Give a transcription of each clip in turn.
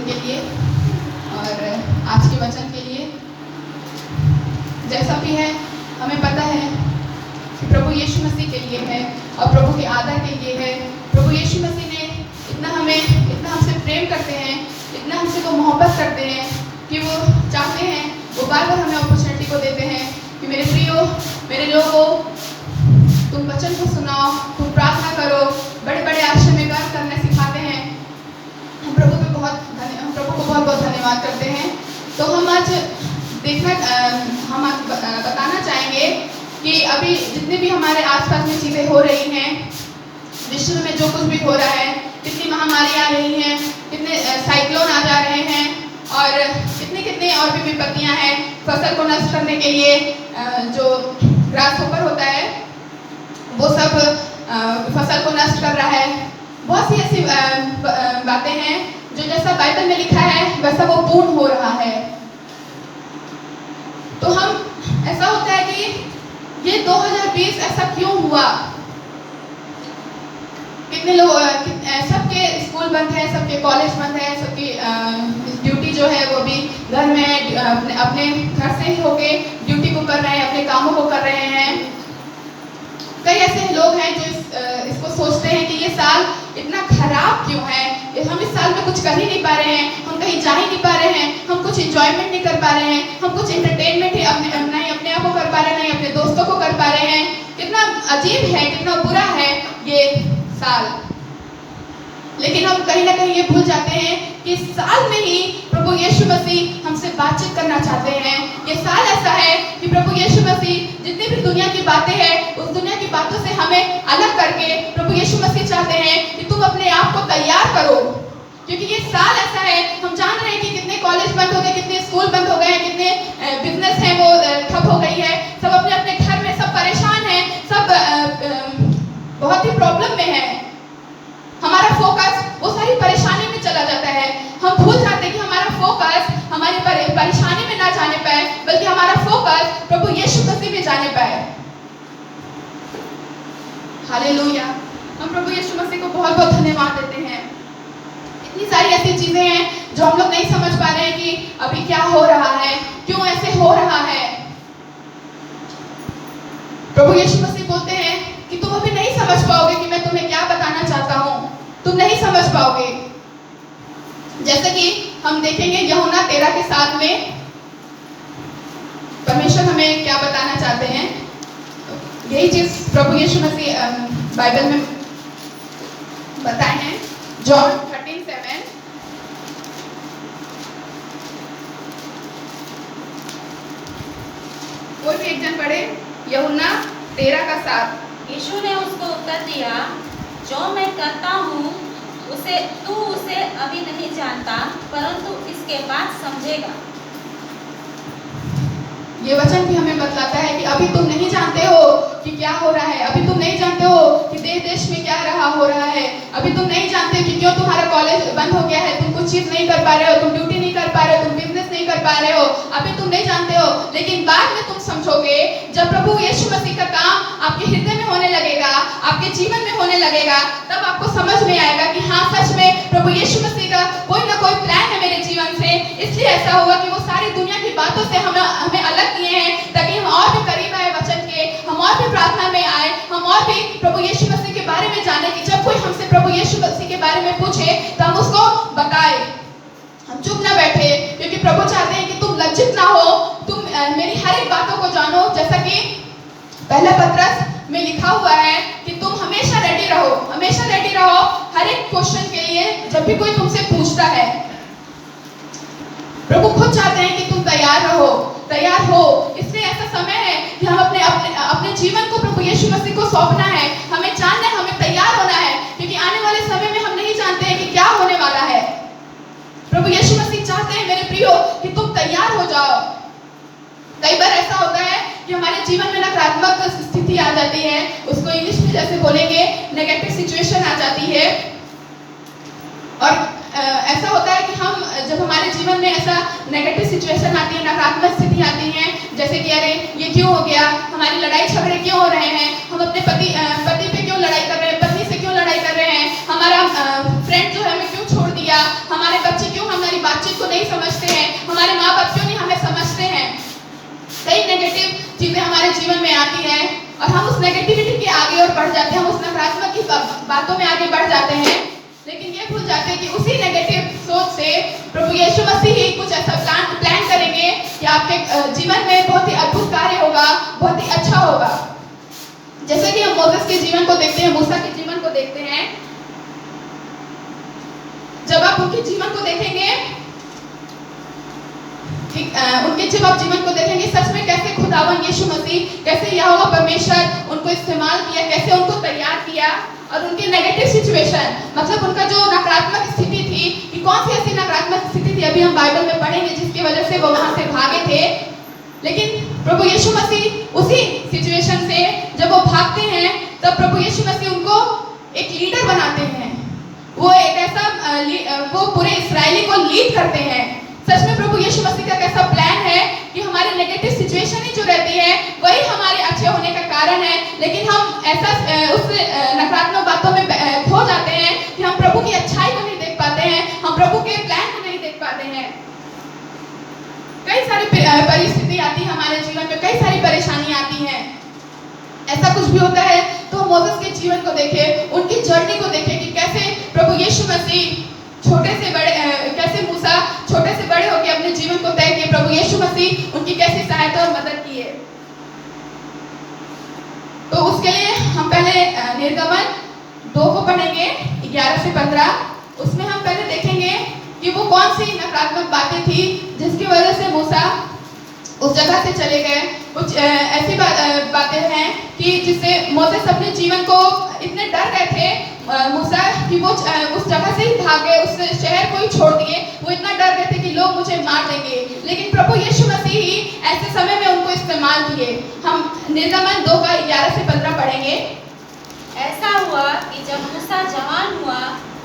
दिन के लिए और आज के वचन के लिए। जैसा भी है हमें पता है कि प्रभु यीशु मसीह के लिए है और प्रभु के आदर के लिए है। प्रभु यीशु मसीह ने इतना हमसे प्रेम करते हैं, इतना हमसे वो मोहब्बत करते हैं कि वो चाहते हैं, वो बार बार हमें अपॉर्चुनिटी को देते हैं कि मेरे प्रियो, मेरे लोगों, तुम वचन को सुनाओ, तुम प्रार्थना करो, बड़े बड़े आश्रय में कार्य करने सिखाते हैं। हम प्रभु को बहुत बहुत धन्यवाद करते हैं। तो हम आज बताना चाहेंगे कि अभी जितनी भी हमारे आसपास में चीज़ें हो रही हैं, विश्व में जो कुछ भी हो रहा है, कितनी महामारी आ रही हैं, कितने साइक्लोन आ जा रहे हैं और कितने और भी विपत्तियां हैं। फसल को नष्ट करने के लिए जो ग्रास होपर होता है वो सब फसल को नष्ट कर रहा है। बहुत सी ऐसी बातें हैं जो जैसा बाइबल में लिखा है वैसा वो पूर्ण हो रहा है। तो हम ऐसा होता है कि ये 2020 ऐसा क्यों हुआ? कितने लोग, सबके स्कूल बंद है, सबके कॉलेज बंद है, सबकी ड्यूटी जो है वो भी घर में अपने घर से ही होके ड्यूटी को कर रहे हैं, अपने कामों को कर रहे हैं। कई ऐसे लोग हैं जो इसको सोचते हैं कि ये साल इतना खराब क्यों है, हम इस साल में कुछ कर ही नहीं पा रहे हैं, हम कहीं जा ही नहीं पा रहे हैं, हम कुछ एंजॉयमेंट नहीं कर पा रहे हैं, हम कुछ एंटरटेनमेंट ही नहीं अपने आप को कर पा रहे हैं, नहीं अपने दोस्तों को कर पा रहे हैं। कितना अजीब है, कितना बुरा है ये साल। लेकिन हम कहीं ना कहीं ये भूल जाते हैं कि इस साल में ही प्रभु यीशु मसीह हमसे बातचीत करना चाहते हैं। ये साल ऐसा है कि प्रभु यीशु मसीह जितनी भी दुनिया की बातें हैं उस दुनिया की बातों से हमें अलग करके प्रभु यीशु मसीह चाहते हैं कि तुम अपने आप को तैयार करो, क्योंकि ये साल ऐसा है। हम जान रहे हैं कि कितने कॉलेज बंद हो गए, कितने स्कूल बंद हो गए, कितने बिजनेस हैं वो ठप हो गई है, सब अपने अपने घर में, सब परेशान हैं, सब बहुत ही प्रॉब्लम में है। हमारा फोकस वो सारी परेशानी में चला जाता है। हम भूल जाते हैं कि हमारा फोकस हमारी परेशानी में ना जाने पाए, बल्कि हमारा फोकस प्रभु यीशु मसीह में जाने पाए। हालेलुया। हम प्रभु यीशु मसीह को बहुत बहुत धन्यवाद देते हैं। इतनी सारी ऐसी चीजें हैं जो हम लोग नहीं समझ पा रहे हैं कि अभी क्या हो रहा है, क्यों ऐसे हो रहा है। प्रभु यीशु मसीह बोलते हैं कि तुम अभी नहीं समझ पाओगे कि मैं तुम्हें क्या बताना चाहता हूँ, तुम नहीं समझ पाओगे। जैसे कि हम देखेंगे यूहन्ना 13 के 7 में परमेश्वर हमें क्या बताना चाहते हैं। यही चीज प्रभु यीशु मसीह बाइबल में बताए हैं। जॉन 13:7 कोई भी एक जन पढ़े, यूहन्ना 13 का 7। यीशु ने उसको उत्तर दिया, जो मैं करता हूँ तू उसे अभी नहीं जानता, परंतु इसके बाद समझेगा। ये वचन भी हमें बतलाता है कि अभी तुम नहीं जानते हो कि क्या हो रहा है, अभी तुम नहीं जानते हो कि देश में क्या हो रहा है, अभी तुम नहीं जानते कि क्यों तुम्हारा कॉलेज बंद हो गया है, तुम कुछ चीज नहीं कर पा रहे हो, तुम ड्यूटी नहीं कर पा रहे हो, तुम बिजनेस नहीं कर पा रहे हो, अभी तुम नहीं जानते हो। लेकिन बाद में तुम समझोगे, जब प्रभु यीशु मसीह का काम आपके हृदय में होने लगेगा, आपके जीवन में होने लगेगा, तब आपको समझ में आएगा कि हाँ, सच में प्रभु यीशु मसीह का कोई ना कोई प्लान है मेरे जीवन से। इसलिए ऐसा होगा कि वो सारी दुनिया की बातों से हमें अलग किए हैं, ताकि हम और भी करीब आए वचन के, हम और भी प्रार्थना में आए, हम और भी प्रभु यीशु मसीह के बारे में जाने की जब कोई हमसे प्रभु यीशु मसीह के बारे में पूछे तो हम उसको बताए, हम चुप ना बैठे, क्योंकि प्रभु चाहते हैं कि तुम लज्जित ना हो, तुम मेरी हर एक बातों को जानो। जैसा कि पहला पत्रस में लिखा हुआ है कि तुम हमेशा रेडी रहो, हमेशा रेडी रहो हर एक क्वेश्चन के लिए जब भी कोई तुमसे पूछता है। प्रभु खुद चाहते हैं कि तुम तैयार रहो, तैयार हो। इसलिए ऐसा समय है कि हम अपने जीवन को प्रभु यीशु मसीह को सौंपना है, हमें जानना है, हमें तैयार होना है, क्योंकि आने वाले समय में हम नहीं जानते हैं कि क्या होने वाला है। प्रभु यीशु मसीह चाहते हैं मेरे प्रियो कि तुम तैयार हो जाओ। कई बार ऐसा होता है कि हमारे जीवन में नकारात्मक स्थिति आ जाती है, उसको इंग्लिश में जैसे बोलेंगे नेगेटिव सिचुएशन आ जाती है। और ऐसा होता है कि हम जब हमारे जीवन में ऐसा नेगेटिव सिचुएशन आती है, नकारात्मक स्थिति आती है, जैसे कि अरे ये क्यों हो गया, हमारी लड़ाई झगड़े क्यों हो रहे हैं, हम अपने पति पे क्यों लड़ाई कर रहे हैं, पत्नी से क्यों लड़ाई कर रहे हैं, हमारा फ्रेंड जो है हमें क्यों छोड़ दिया, हमारे बच्चे क्यों हमारी और हम उस नेगेटिविटी के आगे और बढ़ जाते हैं, हम उस नकारात्मक की बातों में आगे बढ़ जाते हैं, लेकिन ये भूल जाते हैं कि उसी नेगेटिव सोच से प्रभु यीशु मसीह ही कुछ ऐसा प्लान करेंगे कि आपके जीवन में बहुत ही अद्भुत कार्य होगा, बहुत ही अच्छा होगा। जैसे कि हम मोसेस के जीवन को देखते हैं, मूसा के जीवन को देखते हैं, जब आप उनके जीवन को देखेंगे, उनके जब आप जीवन को देखेंगे, सच में कैसे खुदावन यीशु मसीह, कैसे यहोवा परमेश्वर उनको इस्तेमाल किया, कैसे उनको तैयार किया, और उनके नेगेटिव सिचुएशन, मतलब उनका जो नकारात्मक स्थिति थी, कि कौन सी ऐसी नकारात्मक स्थिति थी, अभी हम बाइबल में पढ़ेंगे, जिसकी वजह से वो वहां से भागे थे। लेकिन प्रभु यीशु मसीह उसी सिचुएशन से जब वो भागते हैं, तब प्रभु यीशु मसीह उनको एक लीडर बनाते हैं, वो एक ऐसा वो पूरे इस्राएली को लीड करते हैं। सच में प्रभु यीशु मसीह का कैसा प्लान है कि हमारे नेगेटिव सिचुएशन ही जो रहती है वही हमारे अच्छे होने का कारण है, लेकिन हम ऐसा उस नकारात्मक बातों में खो जाते हैं कि हम प्रभु की अच्छाई को नहीं देख पाते हैं, हम प्रभु के प्लान को नहीं देख पाते हैं। कई सारी परिस्थिति आती है हमारे जीवन में, कई सारी परेशानी आती हैं, ऐसा कुछ भी होता है तो मोसेस के जीवन को देखें, उनकी जर्नी को देखें कि कैसे प्रभु यीशु मसीह छोटे से बड़े, कैसे मूसा छोटे से बड़े होकर अपने जीवन को तय किए, प्रभु यीशु मसीह उनकी कैसी सहायता और मदद किए। तो उसके लिए हम पहले निर्गमन 2 को पढ़ेंगे 11 से 15। उसमें हम पहले देखेंगे कि वो कौन सी नकारात्मक बातें थी जिसकी वजह से मूसा उस जगह से चले गए। कुछ ऐसी बातें हैं कि जिससे मोसेस अपने जीवन को इतने डर गए थे मूसा कि वो उस जगह से ही भाग गए, उस शहर को ही छोड़ दिए। वो इतना डर गए थे कि लोग मुझे मार देंगे, लेकिन प्रभु यीशु मसीह ही ऐसे समय में उनको इस्तेमाल किए। हम निर्गमन 2 का 11 से 15 पढ़ेंगे। ऐसा हुआ कि जब मूसा जवान हुआ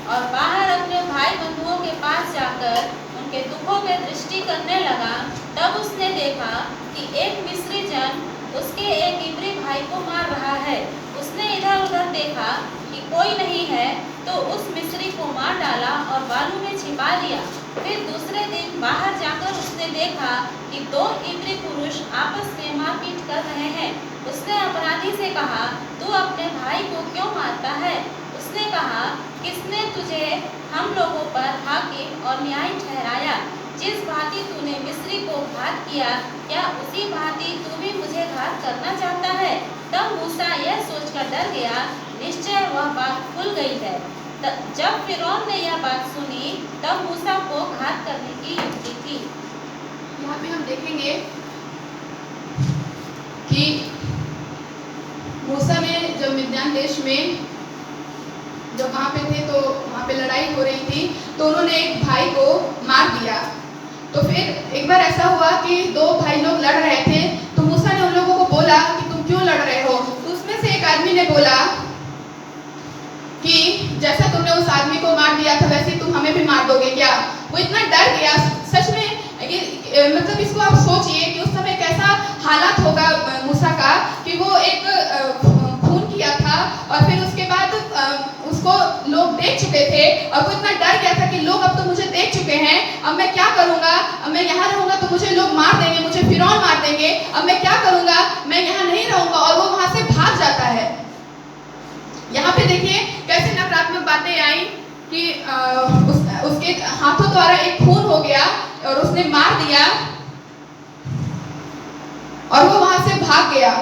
और बाहर अपने भाई बंधुओं के पास जाकर उनके दुखों की दृष्टि करने लगा, तब उसने देखा कि एक मिस्री जन उसके एक इब्री भाई को मार रहा है। उसने इधर उधर देखा कि कोई नहीं है, तो उस मिस्री को मार डाला और बालू में छिपा दिया। फिर दूसरे दिन बाहर जाकर उसने देखा कि 2 इब्री पुरुष आपस में मारपीट कर रहे हैं। उसने अपराधी से कहा, तू अपने भाई को क्यों मारता है? उसने कहा, किसने तुझे हम लोगों पर हाकिम और न्यायी ठहराया? जिस भांति तूने मिस्री को घात किया, क्या उसी भांति तू भी मुझे घात करना चाहता है? तब मूसा यह सोचकर डर गया, निश्चय वह बात खुल गई है। जब फिरौन ने यह बात सुनी, तब मूसा को घात करने की युक्ति थी। यहाँ पे हम देखेंगे कि मूसा ने जब मिद्यान देश में जब वहाँ पे थे, तो वहाँ पे लड़ाई हो रही थी, तो उन्होंने एक भाई को मार दिया। तो फिर एक बार ऐसा हुआ कि 2 भाई लोग लड़ रहे थे, तो मूसा ने उन लोगों को बोला कि तुम क्यों लड़ रहे हो? तो उसमें से एक आदमी ने बोला कि जैसा तुमने उस आदमी को मार दिया था, वैसे तुम हमें भी मार दोगे क्या? वो इतना डर गया। सच में ये मतलब इसको आप सोचिए कि उस समय कैसा हालात होगा मूसा का, कि वो एक खून किया था और फिर उसके बाद उसको लोग देख चुके थे, और वो इतना डर गया था कि लोग अब तो मुझे देख चुके हैं, अब मैं क्या करूंगा? अब मैं यहाँ रहूंगा तो मुझे लोग मार देंगे, मुझे फिरौन मार देंगे, अब मैं क्या करूंगा? मैं यहाँ नहीं रहूंगा। और वो वहां से भाग जाता है। यहाँ पे देखिए कैसे नकारात्मक बातें आई कि उसके हाथों द्वारा एक खून हो गया और उसने मार दिया और वो वहां से भाग गया।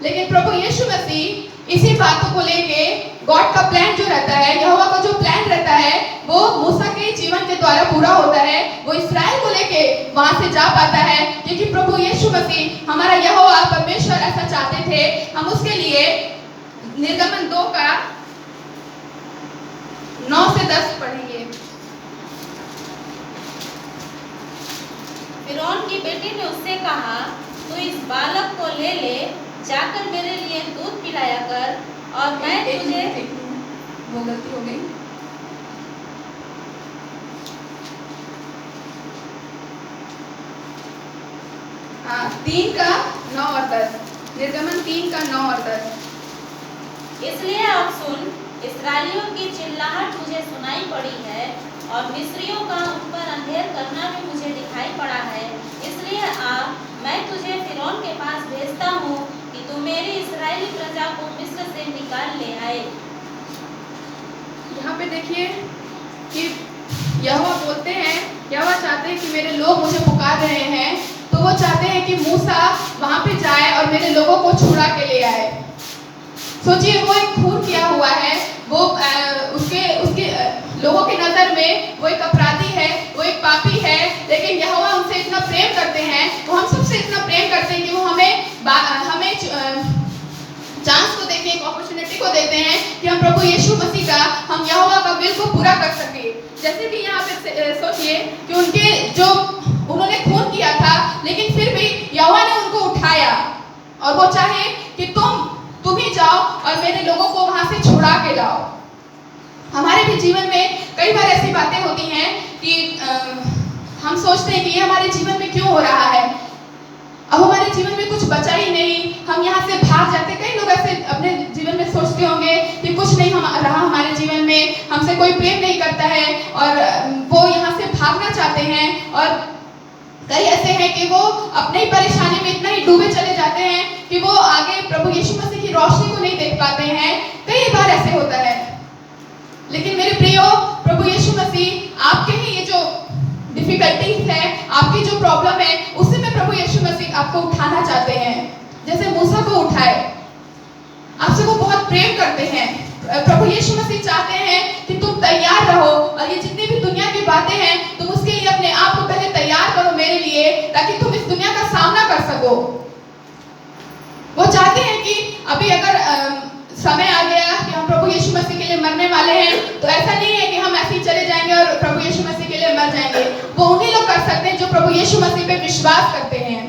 लेकिन प्रभु यीशु मसीह इसी बातों को लेके, गॉड का प्लान जो रहता है, यहोवा का जो प्लान रहता है, वो मूसा के जीवन के द्वारा पूरा होता है। वो इस्राएल को लेके वहां से जा पाता है, क्योंकि प्रभु यीशु मसीह हमारा यहोवा परमेश्वर ऐसा चाहते थे। हम उसके लिए निर्गमन 2 का 9 से 10 पढ़ेंगे। फिरौन की बेटी ने उससे कहा, तू इस बालक को ले ले, जाकर मेरे लिए दूध पिलाया कर, और मैं तुझे। वो गलती हो गई। हाँ, 3 का 9 और 10। निर्गमन 3 का 9 और 10। इसलिए अब सुन, इस्राएलियों की चिल्लाहट मुझे सुनाई पड़ी है, और मिस्रियों का उन पर अंधेर करना भी मुझे दिखाई पड़ा है। इसलिए आ, मैं तुझे फिरौन के पास भेजता हूँ कि तू तू मेरी इस्राएली प्रजा को मिस्र से निकाल ले आए। यहाँ पे देखिए कि यहोवा बोलते हैं, यहोवा चाहते हैं कि मेरे लोग मुझे पुकार रहे हैं, तो वो चाहते हैं कि मूसा वहां पे जाए और मेरे लोगों को छुड़ा के ले आए। सोचिए, वो एक खून किया हुआ है, वो उसके लोगों की नजर में वो एक अपराधी है, वो एक पापी है, लेकिन यहोवा उनसे इतना प्रेम करते हैं, वो हम सबसे इतना प्रेम करते हैं कि वो हमें चांस को देके, एक अपॉर्चुनिटी को देते हैं कि हम प्रभु यीशु मसीह का, हम यहोवा का विल को पूरा कर सके। जैसे कि यहाँ पे सोचिए कि उन्होंने खून किया था, लेकिन फिर भी यहोवा ने उनको उठाया और वो चाहे कि तुम ही जाओ और मेरे लोगों को वहां से छुड़ा के लाओ। हमारे भी जीवन में कई बार ऐसी बातें होती हैं कि हम सोचते हैं कि ये हमारे जीवन में क्यों हो रहा है, अब हमारे जीवन में कुछ बचा ही नहीं, हम यहाँ से भाग जाते। कई लोग ऐसे अपने जीवन में सोचते होंगे कि कुछ नहीं रहा हमारे जीवन में, हमसे कोई प्रेम नहीं करता है और वो यहाँ से भागना चाहते हैं। और कई ऐसे हैं कि वो अपने ही परेशानी में इतना ही डूबे चले जाते हैं कि वो आगे प्रभु यीशु मसीह की रोशनी को नहीं देख पाते हैं। कई बार ऐसे होता है, लेकिन मेरे प्रियो, प्रभु यीशु मसीह आपके ही ये जो डिफिकल्टीज है, आपकी जो प्रॉब्लम है, उससे में प्रभु यीशु मसीह आपको उठाना चाहते हैं, जैसे मूसा को उठाए। आपसे वो बहुत प्रेम करते हैं। प्रभु यीशु मसीह चाहते हैं कि तुम तैयार रहो और ये जितनी भी दुनिया की बातें हैं, तुम उसके लिए अपने आप को पहले तैयार करो मेरे लिए, ताकि तुम इस दुनिया का सामना कर सको। वो चाहते हैं कि अभी अगर समय आ गया कि हम प्रभु यीशु मसीह के लिए मरने वाले हैं, तो ऐसा नहीं है कि हम ऐसे ही चले जाएंगे और प्रभु यीशु मसीह के लिए मर जाएंगे। वो उन्हीं लोग कर सकते हैं जो प्रभु यीशु मसीह पे विश्वास करते हैं।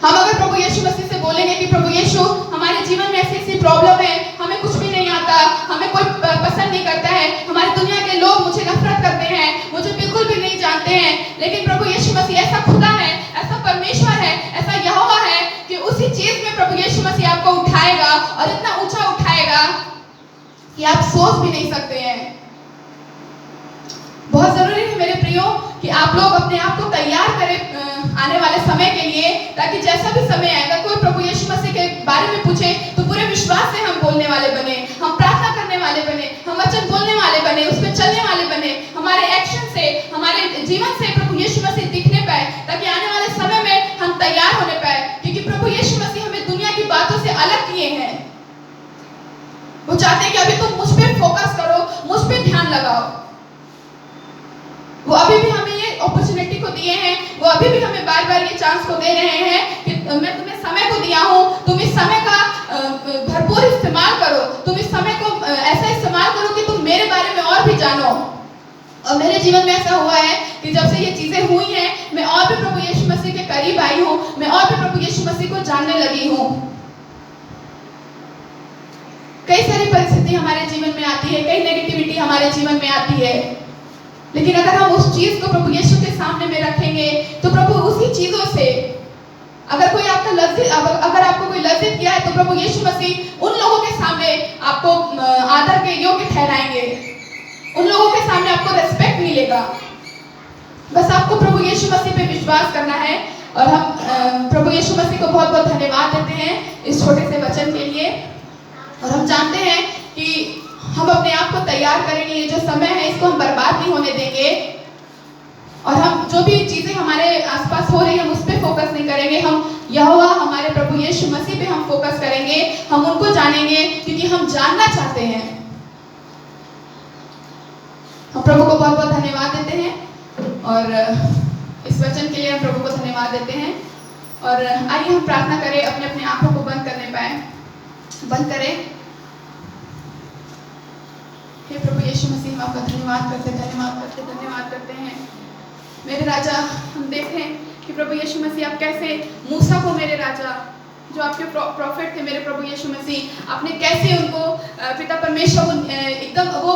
हम अगर प्रभु यीशु मसीह से बोलेंगे कि प्रभु यीशु, हमारे जीवन में ऐसी ऐसी प्रॉब्लम है, हमें कुछ भी नहीं आता, हमें कोई पसंद नहीं करता है, हमारी दुनिया के लोग मुझे नफरत करते हैं, मुझे बिल्कुल भी नहीं जानते हैं, लेकिन प्रभु यीशु मसीह ऐसा खुदा है, ऐसा परमेश्वर है, ऐसा यहोवा है कि उसी चीज में प्रभु यीशु मसीह आपको उठाएगा और इतना ऊंचा उठाएगा कि आप सोच भी नहीं सकते हैं। बहुत जरूरी है मेरे प्रियो कि आप लोग अपने आप को तैयार करें आने वाले समय के लिए, ताकि जैसा भी समय आएगा, कोई प्रभु यीशु मसीह के बारे में पूछे तो पूरे विश्वास से हम बोलने वाले बने, हम प्रार्थना करने वाले बने, हम वचन बोलने वाले बने, उस पर चलने वाले बने, हमारे एक्शन से, हमारे जीवन से प्रभु यीशु मसीह दिखने पाए, ताकि आने वाले समय में हम तैयार होने पाए। क्योंकि प्रभु यीशु मसीह हमें दुनिया की बातों से अलग किए हैं। वो चाहते हैं कि अभी तुम मुझ पर फोकस करो, मुझ पर ध्यान लगाओ। वो अभी भी हमें ये अपॉर्चुनिटी को दिए हैं, वो अभी भी हमें बार बार ये चांस को दे रहे हैं कि मैं तुम्हें समय को दिया हूँ, तुम इस समय का भरपूर इस्तेमाल करो, तुम इस समय को ऐसा इस्तेमाल करो कि तुम मेरे बारे में और भी जानो। और मेरे जीवन में ऐसा हुआ है कि जब से ये चीजें हुई हैं, मैं और भी प्रभु यीशु मसीह के करीब आई हूँ, मैं और भी प्रभु यीशु मसीह को जानने लगी हूँ। कई सारी परिस्थिति हमारे जीवन में आती है, कई नेगेटिविटी हमारे जीवन में आती है, लेकिन अगर हम उस चीज को प्रभु यीशु के सामने में रखेंगे, तो प्रभु उसी चीजों से, अगर आपको कोई लज्जित किया है, तो प्रभु यीशु मसीह उन लोगों के सामने आपको आदर के योग्य ठहराएंगे, उन लोगों के सामने आपको रेस्पेक्ट मिलेगा। बस आपको प्रभु यीशु मसीह पे विश्वास करना है। और हम प्रभु यीशु मसीह को बहुत बहुत धन्यवाद देते हैं इस छोटे से वचन के लिए। और हम जानते हैं कि हम अपने आप को तैयार करेंगे, ये जो समय है इसको हम बर्बाद नहीं होने देंगे। और हम जो भी चीजें हमारे आसपास हो रही है, हम उस पर फोकस नहीं करेंगे, हम यहोवा हमारे प्रभु यीशु मसीह पे हम फोकस करेंगे, हम उनको जानेंगे, क्योंकि हम जानना चाहते हैं। हम प्रभु को बहुत बहुत धन्यवाद देते हैं और इस वचन के लिए हम प्रभु को धन्यवाद देते हैं। और आइए हम प्रार्थना करें, अपने अपने आंखों को बंद करें। हे प्रभु यीशु मसीह, हम आपका धन्यवाद करते हैं मेरे राजा। हम देखें कि प्रभु यीशु मसीह आप कैसे मूसा को, मेरे राजा, जो आपके प्रॉफिट थे मेरे प्रभु यीशु मसीह, आपने कैसे उनको पिता परमेश्वर को एकदम वो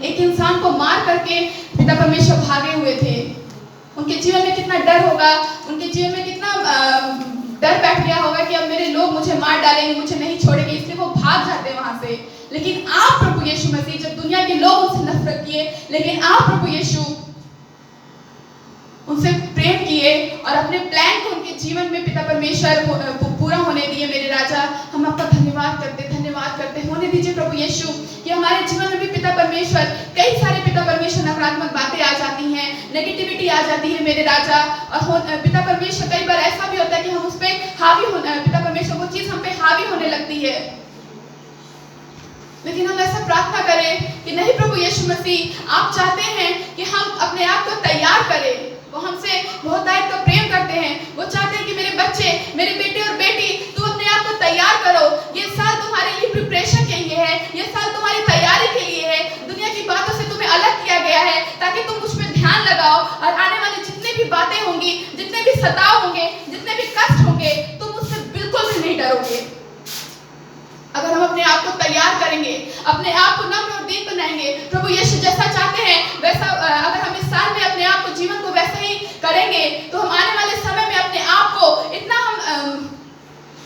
एक इंसान को मार करके पिता परमेश्वर भागे हुए थे। उनके जीवन में कितना डर होगा, उनके जीवन में कितना डर बैठ गया होगा कि अब मेरे लोग मुझे मार डालेंगे, मुझे नहीं छोड़ेंगे, इसलिए वो भाग जाते वहां से। लेकिन आप प्रभु यीशु मसीह, जब दुनिया के लोग उनसे नफरत किए, लेकिन आप प्रभु यीशु उनसे प्रेम किए और अपने प्लान को उनके जीवन में पिता परमेश्वर पूरा होने दिए मेरे राजा। हम आपका धन्यवाद करते होने दीजिए प्रभु यीशु कि हमारे जीवन में भी पिता परमेश्वर कई सारे पिता परमेश्वर नकारात्मक बातें आ जाती हैं, नेगेटिविटी आ जाती है मेरे राजा। और पिता परमेश्वर कई बार ऐसा भी होता है कि हम उस पर हावी हो, पिता परमेश्वर वो चीज हम पे हावी होने लगती है, लेकिन हम ऐसा प्रार्थना करें कि नहीं प्रभु यीशु मसीह, आप चाहते हैं कि हम अपने आप को तैयार करें। वो हमसे बहुत दायित्व प्रेम करते हैं। वो चाहते हैं कि मेरे बच्चे, मेरे बेटे और बेटी, तू अपने आप को तैयार करो। ये साल तुम्हारे लिए प्रिपरेशन के लिए है, ये साल तुम्हारी तैयारी के लिए है। दुनिया की बातों से तुम्हें अलग किया गया है ताकि तुम उस पर ध्यान लगाओ और आने वाली जितनी भी बातें होंगी, जितने भी सताव होंगे, जितने भी कष्ट होंगे, तुम उससे बिल्कुल भी नहीं डरोगे। अगर हम अपने आप को तैयार करेंगे, अपने आप को नम्र और दीन बनाएंगे, प्रभु यीशु जैसा चाहते हैं वैसा, अगर हम इस साल में अपने आप को जीवन को वैसा ही करेंगे तो हम आने वाले समय में अपने आप को इतना हम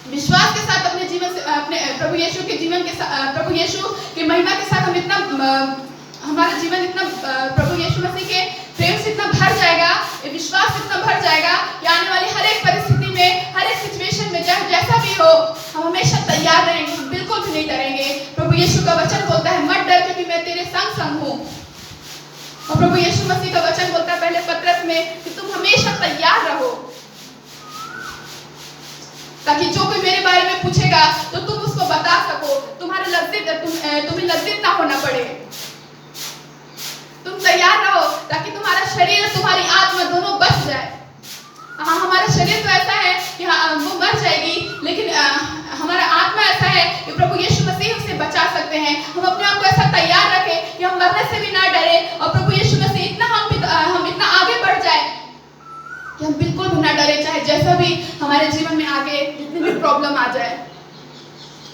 विश्वास के साथ अपने जीवन से, अपने प्रभु यीशु के जीवन के साथ, प्रभु यीशु की महिमा के साथ हम इतना, हमारा जीवन इतना प्रभु यीशु मसीह के प्रेम से इतना भर जाएगा, विश्वास इतना भर जाएगा कि आने वाली हर एक परिस्थिति में, हर एक सिचुएशन में, जैसा भी हो, हम हमेशा तैयार रहेंगे, हम बिल्कुल भी नहीं डरेंगे। प्रभु यीशु का वचन बोलता है मत डर क्योंकि मैं तेरे संग संग हूँ। और प्रभु यीशु मसीह का वचन बोलता है पहले पत्रस में कि तुम हमेशा तैयार रहो, ताकि जो कोई मेरे बारे में पूछेगा तो तुम उसको बता सको, तुम्हें लज्जित ना होना पड़े। तुम तैयार रहो ताकि तुम्हारा शरीर और तुम्हारी आत्मा दोनों बच जाए। हाँ, हमारा शरीर तो ऐसा है कि हाँ वो मर जाएगी, लेकिन हमारा आत्मा ऐसा है कि प्रभु यीशु मसीह उसे बचा सकते हैं। हम अपने आप को ऐसा तैयार रखें कि हम मरने से भी ना डरे और प्रभु यीशु मसीह इतना हम इतना आगे बढ़ जाए कि हम बिल्कुल भी ना डरे, चाहे जैसा भी हमारे जीवन में आगे जितनी भी प्रॉब्लम आ जाए।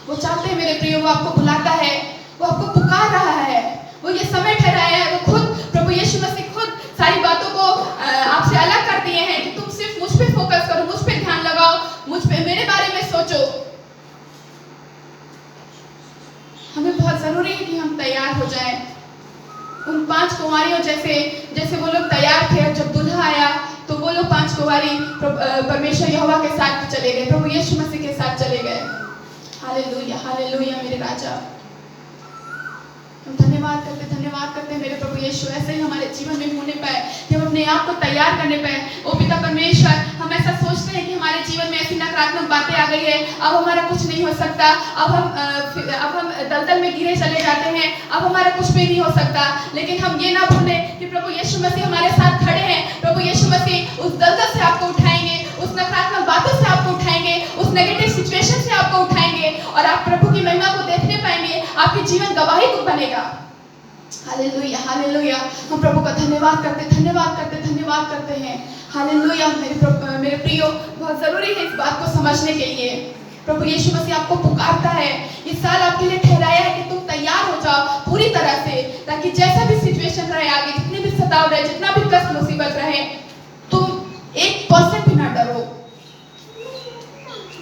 वो चाहते हैं मेरे प्रिय, वो आपको बुलाता है, वो आपको पुकार रहा है, वो ये समय ठहराया है। वो खुद प्रभु यीशु मसीह खुद सारी बातों को आपसे अलग कर दिए हैं कि तुम सिर्फ मुझ पे फोकस करो, मुझ पे ध्यान लगाओ, मुझ पे, मेरे बारे में सोचो। हमें बहुत जरूरी है कि हम तैयार हो जाएं। उन 5 कुंवारियों जैसे वो लोग तैयार थे, जब दूल्हा आया तो वो लोग 5 कुंवारी परमेश्वर यहोवा के साथ चले गए, प्रभु यीशु मसीह के साथ चले गए। हालेलुया, हालेलुया मेरे राजा। हम धन्यवाद करते हैं मेरे प्रभु यीशु, ऐसे ही हमारे जीवन में होने पाए कि हम अपने आप को तैयार करने पाए। ओ पिता परमेश्वर, हम ऐसा सोचते हैं कि हमारे जीवन में ऐसी नकारात्मक बातें आ गई है, अब हमारा कुछ नहीं हो सकता, अब हम दलदल में गिरे चले जाते हैं, अब हमारा कुछ भी नहीं हो सकता। लेकिन हम ये ना भूलें कि प्रभु यीशु मसीह हमारे साथ खड़े हैं। प्रभु यीशु मसीह उस दलदल से आपको उठाएंगे, उस नकारात्मक बातों से आपको उठाएंगे, उस नेगेटिव सिचुएशन से आपको उठाएंगे और आप प्रभु की महिमा को देखने पाएंगे, आपकी जीवन गवाही को बनेगा। Hallelujah, hallelujah. हम प्रभु का धन्यवाद करते हैं। हालेलुया मेरे प्रियो, बहुत जरूरी है इस बात को समझने के लिए। प्रभु यीशु मसीह आपको पुकारता है, इस साल आपके लिए ठहराया है कि तुम तैयार हो जाओ पूरी तरह से, ताकि जैसा भी सिचुएशन रहे आगे, जितने भी सताव रहे, जितना भी कष्ट मुसीबत रहे, तुम 1% भी ना डरो।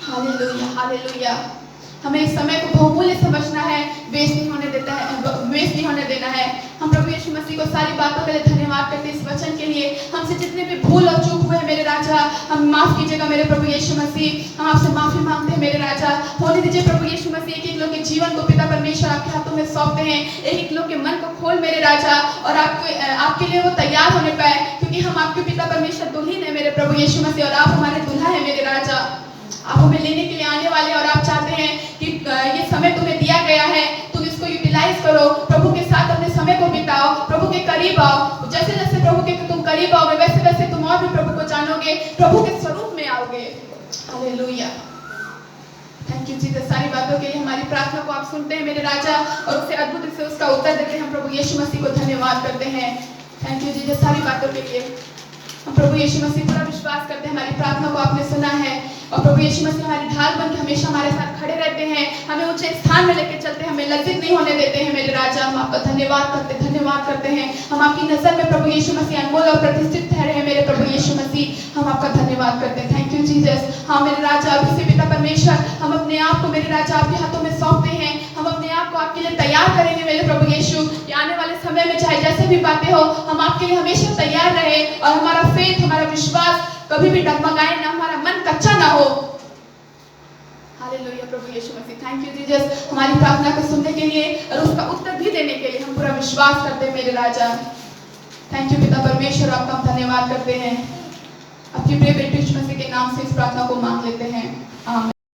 Hallelujah, hallelujah. हमें इस समय को बहुमूल्य समझना है, वेस्ट नहीं होने देना है। हम प्रभु यीशु मसीह को सारी बातों के लिए धन्यवाद करते हैं, इस वचन के लिए। हमसे जितने भी भूल और चूक हुए मेरे राजा, हम माफ कीजिएगा मेरे प्रभु यीशु मसीह। हम आपसे माफी मांगते हैं मेरे राजा। होने दीजिए प्रभु यीशु मसीह, एक लोग के जीवन को पिता परमेश्वर आपके हाथों में सौंपते हैं। एक लोग के मन को खोल मेरे राजा, और आपके लिए वो तैयार होने पाए, क्योंकि हम आपके पिता परमेश्वर दुल्हन है मेरे प्रभु यीशु मसीह, और आप हमारे दुल्हा है मेरे राजा। आप हमें लेने के लिए आने वाले, और आप चाहते हैं कि ये समय तुम्हें दिया गया है, तुम इसको यूटिलाइज करो, प्रभु के साथ अपने समय को बिताओ, प्रभु के करीब आओ। जैसे जैसे प्रभु के तुम करीब आओगे, वैसे वैसे तुम और भी प्रभु को जानोगे, प्रभु के स्वरूप में आओगे। Hallelujah, thank you Jesus. सारी बातों के लिए हमारी प्रार्थना को आप सुनते हैं मेरे राजा, और उससे अद्भुत से उसका उत्तर देते हैं। हम प्रभु यीशु मसीह को धन्यवाद करते हैं। थैंक यू जीसस सारी बातों के लिए। हम प्रभु यीशु मसीह पूरा विश्वास करते हैं हमारी प्रार्थना को आपने सुना है, और प्रभु यीशु मसीह हमारी ढाल बन के हमेशा हमारे साथ खड़े रहते हैं, हमें ऊंचे स्थान में लेकर चलते हैं, हमें लज्जित नहीं होने देते हैं मेरे राजा। हम आपका धन्यवाद करते हैं। हम आपकी नजर में प्रभु यीशु मसीह अनमोल और प्रतिष्ठित ठहरे हैं मेरे प्रभु यीशु मसीह। हम आपका धन्यवाद करते हैं। Thank you Jesus. हाँ मेरे राजा, अभी से पिता परमेश्वर हम अपने आप को मेरे राजा आपके हाथों में सौंपते हैं। हम अपने आप को आपके लिए तैयार करेंगे मेरे प्रभु यीशु। आने वाले समय में चाहे चाहे जैसे भी बातें हो, हम आपके लिए हमेशा तैयार रहे और हमारा फेथ, हमारा विश्वास कभी भी डगमगाए ना, हमारा मन कच्चा ना हो। हालेलुया प्रभु यीशु मसीह, थैंक यू जीसस हमारी प्रार्थना को सुनने के लिए और उसका उत्तर भी देने के लिए। हम पूरा विश्वास करते हैं मेरे राजा। थैंक यू पिता परमेश्वर, आपका हम धन्यवाद करते हैं। अपनी प्रिय बेटे यीशु मसीह के नाम से इस प्रार्थना को मांग लेते हैं, आमीन।